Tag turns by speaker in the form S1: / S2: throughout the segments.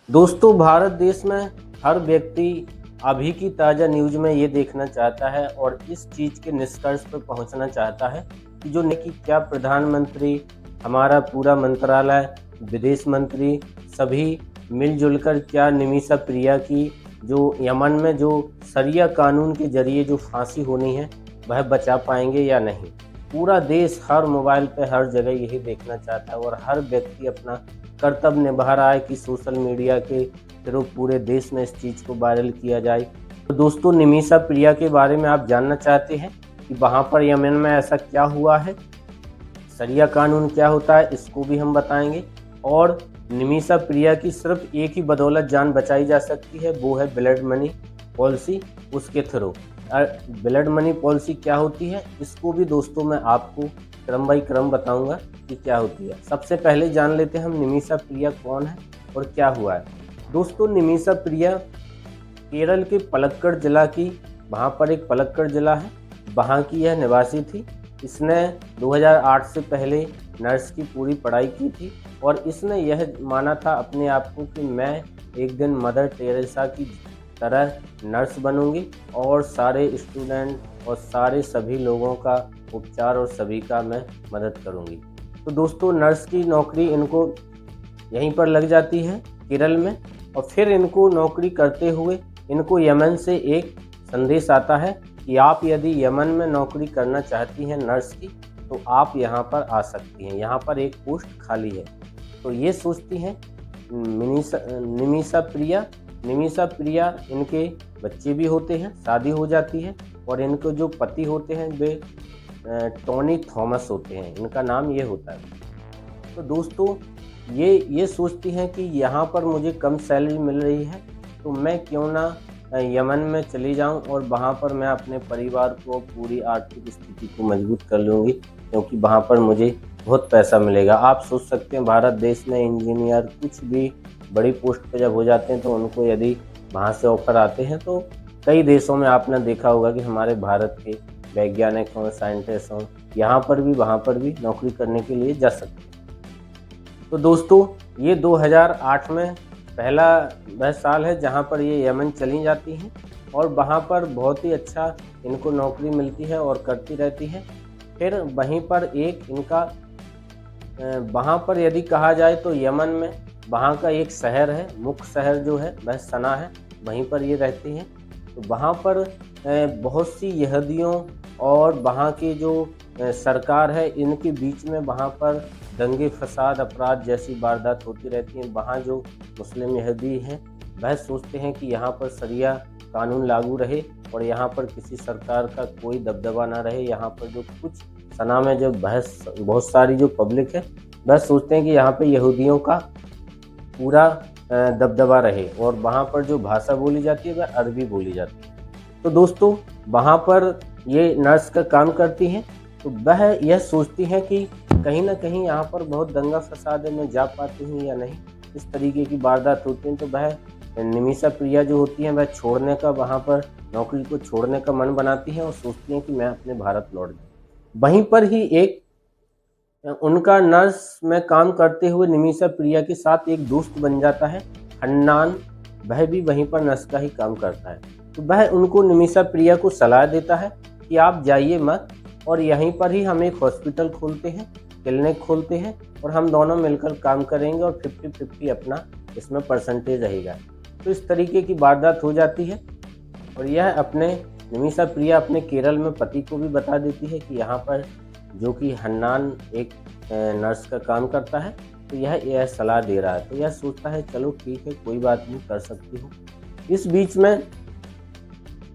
S1: दोस्तों, भारत देश में हर व्यक्ति अभी की ताज़ा न्यूज़ में ये देखना चाहता है और इस चीज़ के निष्कर्ष पर पहुंचना चाहता है कि क्या प्रधानमंत्री, हमारा पूरा मंत्रालय, विदेश मंत्री सभी मिलजुल कर क्या निमिषा प्रिया की जो यमन में जो शरिया कानून के ज़रिए जो फांसी होनी है वह बचा पाएंगे या नहीं। पूरा देश हर मोबाइल पे हर जगह यही देखना चाहता है और हर व्यक्ति अपना कर्तव्य निभा रहा है कि सोशल मीडिया के थ्रू पूरे देश में इस चीज़ को वायरल किया जाए। तो दोस्तों, निमिषा प्रिया के बारे में आप जानना चाहते हैं कि वहाँ पर यमन में ऐसा क्या हुआ है, शरिया कानून क्या होता है, इसको भी हम बताएंगे। और निमिषा प्रिया की सिर्फ एक ही बदौलत जान बचाई जा सकती है, वो है ब्लड मनी पॉलिसी, उसके थ्रू। ब्लड मनी पॉलिसी क्या होती है इसको भी दोस्तों मैं आपको क्रम बाई क्रम बताऊंगा कि क्या होती है। सबसे पहले जान लेते हैं हम निमिषा प्रिया कौन है और क्या हुआ है। दोस्तों, निमिषा प्रिया केरल के पलक्कड़ जिला की, वहाँ पर एक पलक्कड़ जिला है, वहाँ की यह निवासी थी। इसने 2008 से पहले नर्स की पूरी पढ़ाई की थी और इसने यह माना था अपने आप को कि मैं एक दिन मदर टेरेसा की तरह नर्स बनूंगी और सारे स्टूडेंट और सारे सभी लोगों का उपचार और सभी का मैं मदद करूंगी। तो दोस्तों, नर्स की नौकरी इनको यहीं पर लग जाती है केरल में और फिर इनको नौकरी करते हुए इनको यमन से एक संदेश आता है कि आप यदि यमन में नौकरी करना चाहती हैं नर्स की तो आप यहाँ पर आ सकती हैं, यहाँ पर एक पोस्ट खाली है। तो ये सोचती हैं निमिषा प्रिया इनके बच्चे भी होते हैं, शादी हो जाती है और इनके जो पति होते हैं वे टोनी थॉमस होते हैं, इनका नाम ये होता है। तो दोस्तों, ये सोचती हैं कि यहाँ पर मुझे कम सैलरी मिल रही है तो मैं क्यों ना यमन में चली जाऊं और वहाँ पर मैं अपने परिवार को पूरी आर्थिक स्थिति को मजबूत कर लूँगी, क्योंकि वहाँ पर मुझे बहुत पैसा मिलेगा। आप सोच सकते हैं भारत देश में इंजीनियर कुछ भी बड़ी पोस्ट पे जब हो जाते हैं तो उनको यदि वहाँ से ऑफर आते हैं तो कई देशों में आपने देखा होगा कि हमारे भारत के वैज्ञानिक हों, साइंटिस्ट हों, यहाँ पर भी वहाँ पर भी नौकरी करने के लिए जा सकते हैं। तो दोस्तों, ये 2008 में पहला वह साल है जहाँ पर ये यमन चली जाती हैं और वहाँ पर बहुत ही अच्छा इनको नौकरी मिलती है और करती रहती है। फिर वहीं पर एक इनका वहाँ पर यदि कहा जाए तो यमन में वहाँ का एक शहर है, मुख्य शहर जो है वह सना है, वहीं पर ये रहती हैं। तो वहाँ पर बहुत सी यहूदियों और वहाँ के जो सरकार है इनके बीच में वहाँ पर दंगे फसाद अपराध जैसी वारदात होती रहती हैं। वहाँ जो मुस्लिम यहूदी हैं वह सोचते हैं कि यहाँ पर शरिया कानून लागू रहे और यहाँ पर किसी सरकार का कोई दबदबा ना रहे। यहाँ पर जो कुछ सना में जो बहुत सारी जो पब्लिक है वह सोचते हैं कि यहाँ पे यहूदियों का पूरा दबदबा रहे और वहाँ पर जो भाषा बोली जाती है वह अरबी बोली जाती है। तो दोस्तों, वहाँ पर ये नर्स का काम करती हैं तो वह यह सोचती हैं कि कहीं ना कहीं यहाँ पर बहुत दंगा फसाद है, मैं जा पाती हूँ या नहीं, इस तरीके की वारदात होती हैं। तो वह निमिषा प्रिया जो होती हैं वह छोड़ने का, वहाँ पर नौकरी को छोड़ने का मन बनाती हैं और सोचती हैं कि मैं अपने भारत लौट जाऊँ। वहीं पर ही एक उनका नर्स में काम करते हुए निमिषा प्रिया के साथ एक दोस्त बन जाता है, हन्नान, वह भी वहीं पर नर्स का ही काम करता है। तो वह उनको निमिषा प्रिया को सलाह देता है कि आप जाइए मत और यहीं पर ही हम एक हॉस्पिटल खोलते हैं, क्लिनिक खोलते हैं और हम दोनों मिलकर काम करेंगे और 50-50 अपना इसमें परसेंटेज रहेगा। तो इस तरीके की वारदात हो जाती है और यह निमिषा प्रिया अपने केरल में पति को भी बता देती है कि यहाँ पर जो कि हन्नान एक नर्स का काम करता है तो यह सलाह दे रहा है। तो यह सोचता है चलो ठीक है, कोई बात नहीं, कर सकती हूँ। इस बीच में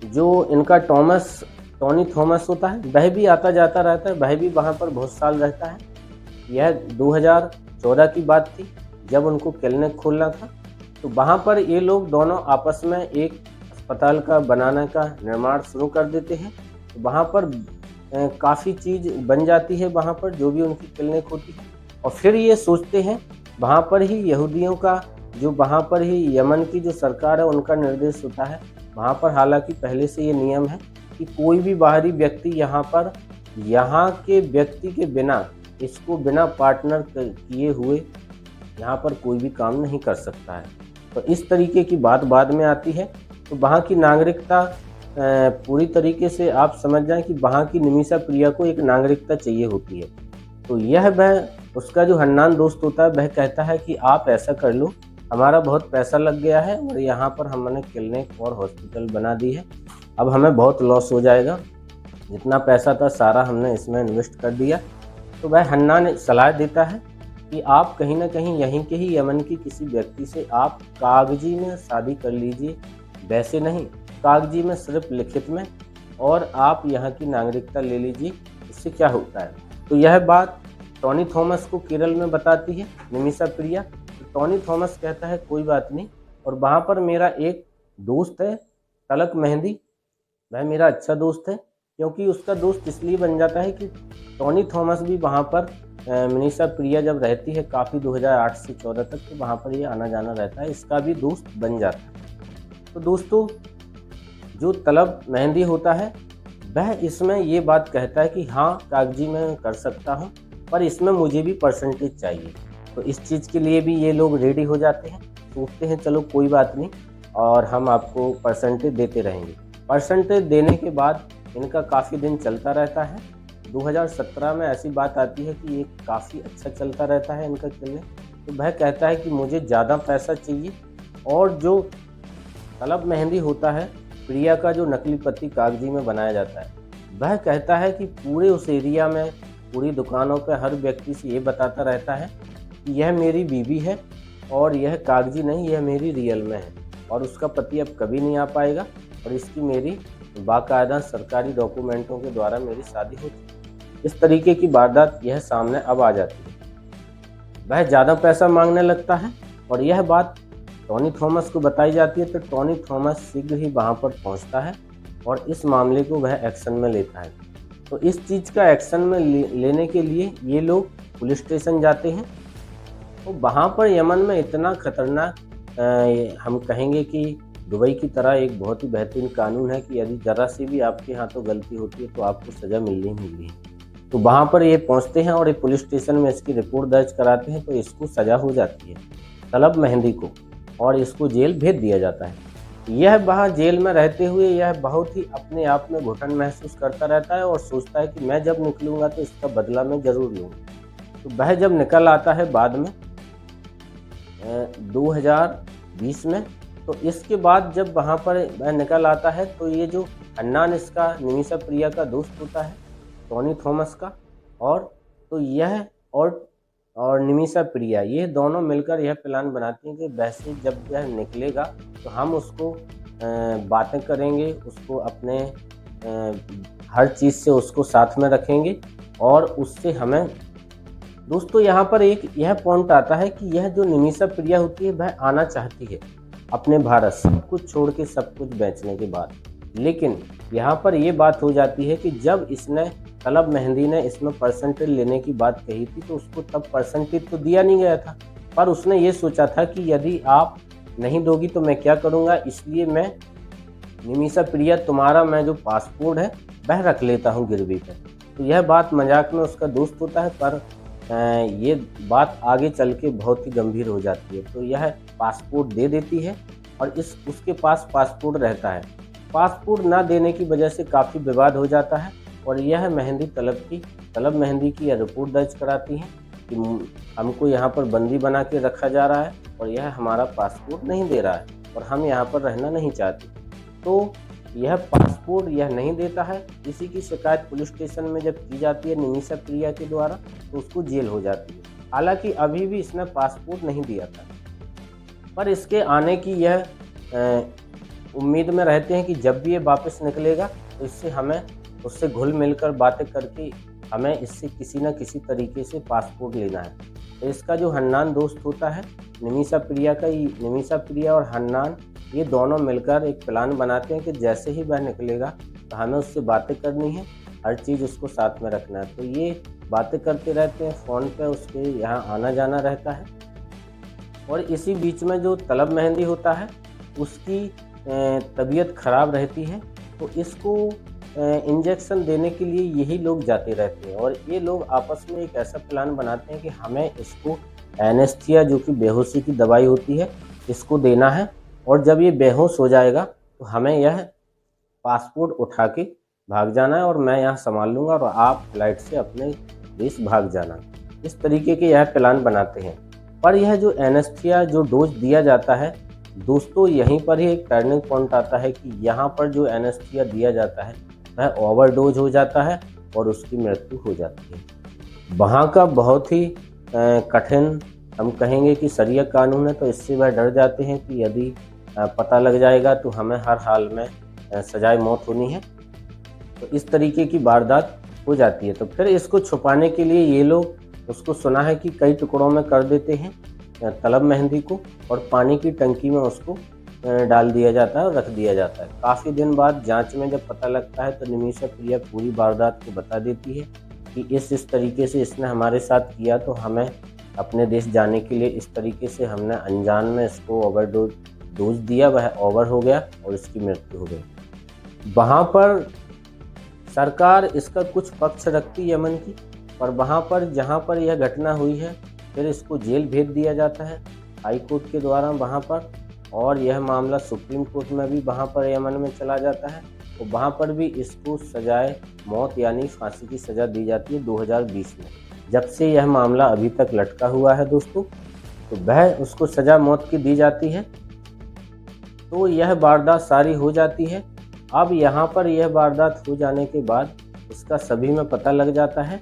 S1: जो इनका टोनी थॉमस होता है वह भी आता जाता रहता है, वह भी वहाँ पर बहुत साल रहता है। यह 2014 की बात थी जब उनको क्लिनिक खोलना था। तो वहाँ पर ये लोग दोनों आपस में एक अस्पताल का बनाने का निर्माण शुरू कर देते हैं। तो वहाँ पर काफ़ी चीज़ बन जाती है, वहाँ पर जो भी उनकी क्लिनिक होती है। और फिर ये सोचते हैं वहाँ पर ही यहूदियों का, जो वहाँ पर ही यमन की जो सरकार है उनका निर्देश होता है। वहाँ पर हालांकि पहले से ये नियम है कि कोई भी बाहरी व्यक्ति यहाँ पर यहाँ के व्यक्ति के बिना, इसको बिना पार्टनर किए हुए यहाँ पर कोई भी काम नहीं कर सकता है। तो इस तरीके की बात बाद में आती है। तो वहाँ की नागरिकता पूरी तरीके से आप समझ जाएं कि वहाँ की निमिषा प्रिया को एक नागरिकता चाहिए होती है। तो यह वह उसका जो हन्नान दोस्त होता है वह कहता है कि आप ऐसा कर लो, हमारा बहुत पैसा लग गया है और यहाँ पर हमने क्लिनिक और हॉस्पिटल बना दी है, अब हमें बहुत लॉस हो जाएगा, जितना पैसा था सारा हमने इसमें इन्वेस्ट कर दिया। तो वह हन्नान सलाह देता है कि आप कहीं ना कहीं यहीं के ही यमन की किसी व्यक्ति से आप कागजी में शादी कर लीजिए, वैसे नहीं, कागजी में सिर्फ लिखित में, और आप यहाँ की नागरिकता ले लीजिए, इससे क्या होता है। तो यह बात टॉनी थॉमस को केरल में बताती है निमिषा प्रिया। तो टॉनी थॉमस कहता है कोई बात नहीं, और वहाँ पर मेरा एक दोस्त है तलक मेहंदी, वह मेरा अच्छा दोस्त है, क्योंकि उसका दोस्त इसलिए बन जाता है कि टॉनी थॉमस भी वहाँ पर निमिषा प्रिया जब रहती है काफ़ी 2008 से 14 तक, तो वहाँ पर ये आना जाना रहता है, इसका भी दोस्त बन जाता है। तो दोस्तों, जो तलब मेहंदी होता है वह इसमें ये बात कहता है कि हाँ कागजी मैं कर सकता हूँ, पर इसमें मुझे भी परसेंटेज चाहिए। तो इस चीज़ के लिए भी ये लोग रेडी हो जाते हैं, सोचते हैं चलो कोई बात नहीं और हम आपको परसेंटेज देते रहेंगे। परसेंटेज देने के बाद इनका काफ़ी दिन चलता रहता है। 2017 में ऐसी बात आती है कि ये काफ़ी अच्छा चलता रहता है इनका क्लिनिक। तो वह कहता है कि मुझे ज़्यादा पैसा चाहिए, और जो तलब मेहंदी होता है प्रिया का जो नकली पति कागजी में बनाया जाता है, वह कहता है कि पूरे उस एरिया में पूरी दुकानों पर हर व्यक्ति से ये बताता रहता है कि यह मेरी बीवी है और यह कागजी नहीं, यह मेरी रियल में है, और उसका पति अब कभी नहीं आ पाएगा, और इसकी मेरी बाकायदा सरकारी डॉक्यूमेंटों के द्वारा मेरी शादी होती है। इस तरीके की वारदात यह सामने अब आ जाती है। वह ज़्यादा पैसा मांगने लगता है और यह बात टॉनी थॉमस को बताई जाती है। तो टॉनी थॉमस शीघ्र ही वहाँ पर पहुँचता है और इस मामले को वह एक्शन में लेता है। तो इस चीज़ का एक्शन में लेने के लिए ये लोग पुलिस स्टेशन जाते हैं। तो वहाँ पर यमन में इतना खतरनाक हम कहेंगे कि दुबई की तरह एक बहुत ही बेहतरीन कानून है कि यदि ज़रा सी भी आपके हाथों गलती होती है तो आपको सज़ा मिलनी है। तो वहाँ पर ये पहुँचते हैं और ये पुलिस स्टेशन में इसकी रिपोर्ट दर्ज कराते हैं, तो इसको सज़ा हो जाती है तलब मेहंदी को, और इसको जेल भेज दिया जाता है। यह वहाँ जेल में रहते हुए यह बहुत ही अपने आप में घुटन महसूस करता रहता है और सोचता है कि मैं जब निकलूँगा तो इसका बदला मैं ज़रूर लूँगा। तो वह जब निकल आता है बाद में 2020 में, तो इसके बाद जब वहाँ पर वह निकल आता है तो ये जो हन्नान इसका निमिषा प्रिया का दोस्त होता है टॉनी थॉमस का, और तो यह और निमिषा प्रिया ये दोनों मिलकर यह प्लान बनाती हैं कि वैसे जब यह निकलेगा तो हम उसको बातें करेंगे, उसको अपने हर चीज़ से उसको साथ में रखेंगे, और उससे हमें दोस्तों यहाँ पर एक यह पॉइंट आता है कि यह जो निमिषा प्रिया होती है वह आना चाहती है अपने भारत, सब कुछ छोड़ के सब कुछ बेचने के बाद। लेकिन यहाँ पर ये बात हो जाती है कि जब इसने तलब मेहंदी ने इसमें परसेंटेज लेने की बात कही थी तो उसको तब परसेंटेज तो दिया नहीं गया था, पर उसने ये सोचा था कि यदि आप नहीं दोगी तो मैं क्या करूँगा, इसलिए मैं निमिषा प्रिया तुम्हारा मैं जो पासपोर्ट है वह रख लेता हूँ गिरवी पर। तो यह बात मजाक में उसका दोस्त होता है, पर ये बात आगे चल के बहुत ही गंभीर हो जाती है। तो यह पासपोर्ट दे देती है और उसके पास पासपोर्ट रहता है। पासपोर्ट ना देने की वजह से काफ़ी विवाद हो जाता है और यह मेहंदी तलब मेहंदी की रिपोर्ट दर्ज कराती है कि हमको यहाँ पर बंदी बना के रखा जा रहा है और यह हमारा पासपोर्ट नहीं दे रहा है और हम यहाँ पर रहना नहीं चाहते। तो यह पासपोर्ट यह नहीं देता है। इसी की शिकायत पुलिस स्टेशन में जब की जाती है निमिषा प्रिया के द्वारा तो उसको जेल हो जाती है। हालांकि अभी भी इसने पासपोर्ट नहीं दिया था, पर इसके आने की यह उम्मीद में रहते हैं कि जब भी ये वापस निकलेगा तो इससे हमें उससे घुल मिलकर बातें करके हमें इससे किसी न किसी तरीके से पासपोर्ट लेना है। तो इसका जो हन्नान दोस्त होता है निमिषा प्रिया और हन्नान ये दोनों मिलकर एक प्लान बनाते हैं कि जैसे ही वह निकलेगा तो हमें उससे बातें करनी है, हर चीज़ उसको साथ में रखना है। तो ये बातें करते रहते हैं, फ़ोन पे उसके यहाँ आना जाना रहता है। और इसी बीच में जो तलब मेहंदी होता है उसकी तबीयत ख़राब रहती है, तो इसको इंजेक्शन देने के लिए यही लोग जाते रहते हैं और ये लोग आपस में एक ऐसा प्लान बनाते हैं कि हमें इसको एनेस्थीसिया जो कि बेहोशी की दवाई होती है इसको देना है, और जब ये बेहोश हो जाएगा तो हमें यह पासपोर्ट उठा के भाग जाना है और मैं यहाँ संभाल लूँगा और आप फ्लाइट से अपने देश भाग जाना। इस तरीके के यह प्लान बनाते हैं। पर यह जो एनेस्थीसिया जो डोज दिया जाता है दोस्तों, यहीं पर ही एक टर्निंग पॉइंट आता है कि यहाँ पर जो एनेस्थीसिया दिया जाता है वह ओवरडोज हो जाता है और उसकी मृत्यु हो जाती है। वहाँ का बहुत ही कठिन हम कहेंगे कि शरिया कानून है, तो इससे वह डर जाते हैं कि यदि पता लग जाएगा तो हमें हर हाल में सजाए मौत होनी है। तो इस तरीके की वारदात हो जाती है। तो फिर इसको छुपाने के लिए ये लोग उसको सुना है कि कई टुकड़ों में कर देते हैं तलब मेहंदी को, और पानी की टंकी में उसको डाल दिया जाता है और रख दिया जाता है। काफ़ी दिन बाद जांच में जब पता लगता है तो निमिषा प्रिया पूरी वारदात को बता देती है कि इस तरीके से इसने हमारे साथ किया, तो हमें अपने देश जाने के लिए इस तरीके से हमने अनजान में इसको ओवरडोज दिया, वह ओवर हो गया और इसकी मृत्यु हो गई। वहाँ पर सरकार इसका कुछ पक्ष रखती यमन की, पर वहाँ पर जहाँ पर यह घटना हुई है फिर इसको जेल भेज दिया जाता है हाई कोर्ट के द्वारा वहाँ पर, और यह मामला सुप्रीम कोर्ट में भी वहाँ पर यमन में चला जाता है। तो वहाँ पर भी इसको सजाए मौत यानी फांसी की सज़ा दी जाती है 2020 में। जब से यह मामला अभी तक लटका हुआ है दोस्तों, तो वह उसको सज़ा मौत की दी जाती है। तो यह वारदात सारी हो जाती है। अब यहाँ पर यह वारदात हो जाने के बाद इसका सभी में पता लग जाता है।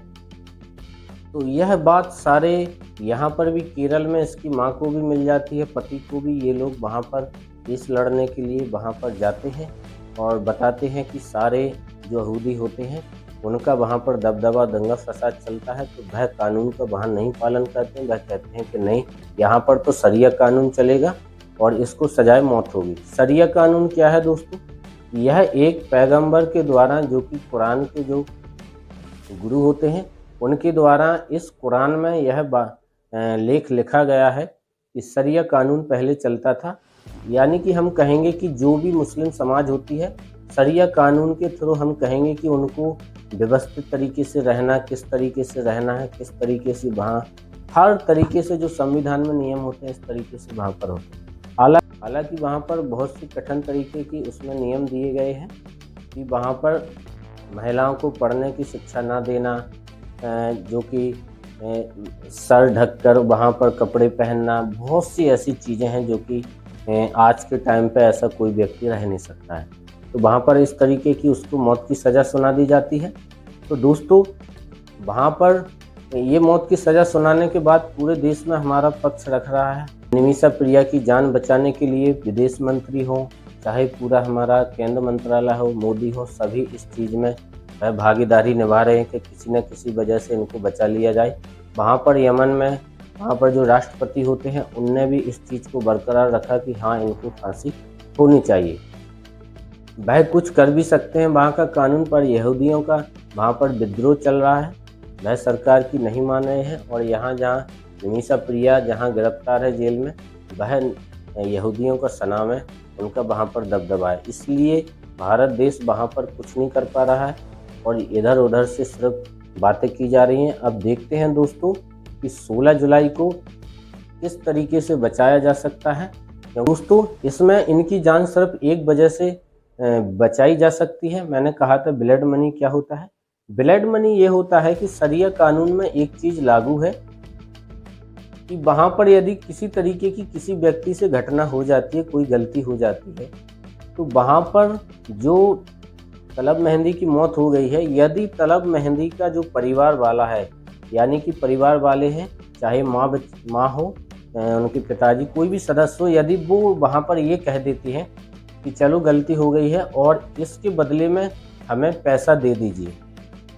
S1: तो यह बात सारे यहाँ पर भी केरल में इसकी माँ को भी मिल जाती है, पति को भी। ये लोग वहाँ पर केस लड़ने के लिए वहाँ पर जाते हैं और बताते हैं कि सारे जो यहूदी होते हैं उनका वहाँ पर दबदबा दंगा फसाद चलता है, तो वह कानून का वहाँ नहीं पालन करते हैं। वह कहते हैं कि नहीं, यहाँ पर तो शरिया कानून चलेगा और इसको सजाए मौत होगी। शरिया कानून क्या है दोस्तों? यह एक पैगंबर के द्वारा, जो कि कुरान के जो गुरु होते हैं उनके द्वारा इस कुरान में यह लेख लिखा गया है कि शरिया कानून पहले चलता था। यानी कि हम कहेंगे कि जो भी मुस्लिम समाज होती है, शरिया कानून के थ्रू हम कहेंगे कि उनको व्यवस्थित तरीके से रहना, किस तरीके से रहना है, किस तरीके से वहाँ हर तरीके से जो संविधान में नियम होते हैं इस तरीके से वहाँ पर होते हैं। हालांकि वहाँ पर बहुत सी कठिन तरीके की उसमें नियम दिए गए हैं कि वहाँ पर महिलाओं को पढ़ने की शिक्षा ना देना, जो कि सर ढककर वहाँ पर कपड़े पहनना, बहुत सी ऐसी चीज़ें हैं जो कि आज के टाइम पे ऐसा कोई व्यक्ति रह नहीं सकता है। तो वहाँ पर इस तरीके की उसको मौत की सज़ा सुना दी जाती है। तो दोस्तों वहाँ पर ये मौत की सज़ा सुनाने के बाद पूरे देश में हमारा पक्ष रख रहा है। निमिषा प्रिया की जान बचाने के लिए विदेश मंत्री हो, चाहे पूरा हमारा केंद्र मंत्रालय हो, मोदी हो, सभी इस चीज़ में वह भागीदारी निभा रहे हैं कि किसी न किसी वजह से इनको बचा लिया जाए। वहाँ पर यमन में वहाँ पर जो राष्ट्रपति होते हैं उनने भी इस चीज़ को बरकरार रखा कि हाँ, इनको फांसी होनी चाहिए। वह कुछ कर भी सकते हैं वहाँ का कानून, पर यहूदियों का वहाँ पर विद्रोह चल रहा है, वह सरकार की नहीं मान रहे हैं। और यहाँ जहाँ निमिषा प्रिया जहाँ गिरफ्तार है जेल में, वह यहूदियों का सनाम है, उनका वहाँ पर दबदबा है। इसलिए भारत देश वहाँ पर कुछ नहीं कर पा रहा है और इधर उधर से सिर्फ बातें की जा रही हैं। अब देखते हैं दोस्तों कि 16 जुलाई को किस तरीके से बचाया जा सकता है। दोस्तों इसमें इनकी जान सिर्फ एक वजह से बचाई जा सकती है। मैंने कहा था ब्लड मनी क्या होता है। ब्लड मनी ये होता है कि शरिया कानून में एक चीज़ लागू है कि वहाँ पर यदि किसी तरीके की किसी व्यक्ति से घटना हो जाती है, कोई गलती हो जाती है, तो वहाँ पर जो तलब मेहंदी की मौत हो गई है, यदि तलब मेहंदी का जो परिवार वाला है, यानी कि परिवार वाले हैं, चाहे माँ हो, उनके पिताजी, कोई भी सदस्य हो, यदि वो वहाँ पर ये कह देती हैं कि चलो गलती हो गई है और इसके बदले में हमें पैसा दे दीजिए,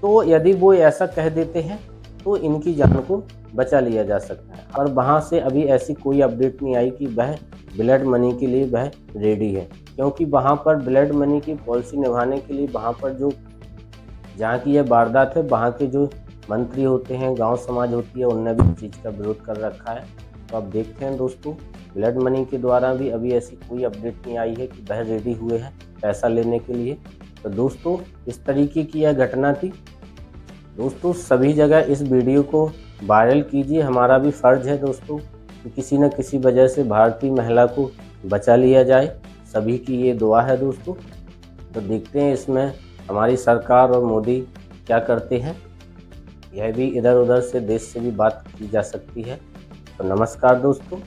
S1: तो यदि वो ऐसा कह देते हैं तो इनकी जान को बचा लिया जा सकता है। और वहाँ से अभी ऐसी कोई अपडेट नहीं आई कि वह ब्लड मनी के लिए वह रेडी है, क्योंकि वहाँ पर ब्लड मनी की पॉलिसी निभाने के लिए वहाँ पर जो जहाँ की यह वारदात है, वहाँ के जो मंत्री होते हैं, गांव समाज होती है, उनने भी इस चीज़ का विरोध कर रखा है। तो अब देखते हैं दोस्तों, ब्लड मनी के द्वारा भी अभी ऐसी कोई अपडेट नहीं आई है कि वह रेडी हुए हैं पैसा लेने के लिए। तो दोस्तों इस तरीके की यह घटना थी। दोस्तों सभी जगह इस वीडियो को वायरल कीजिए, हमारा भी फ़र्ज़ है दोस्तों कि किसी न किसी वजह से भारतीय महिला को बचा लिया जाए। सभी की ये दुआ है दोस्तों। तो देखते हैं इसमें हमारी सरकार और मोदी क्या करते हैं। यह भी इधर उधर से देश से भी बात की जा सकती है। तो नमस्कार दोस्तों।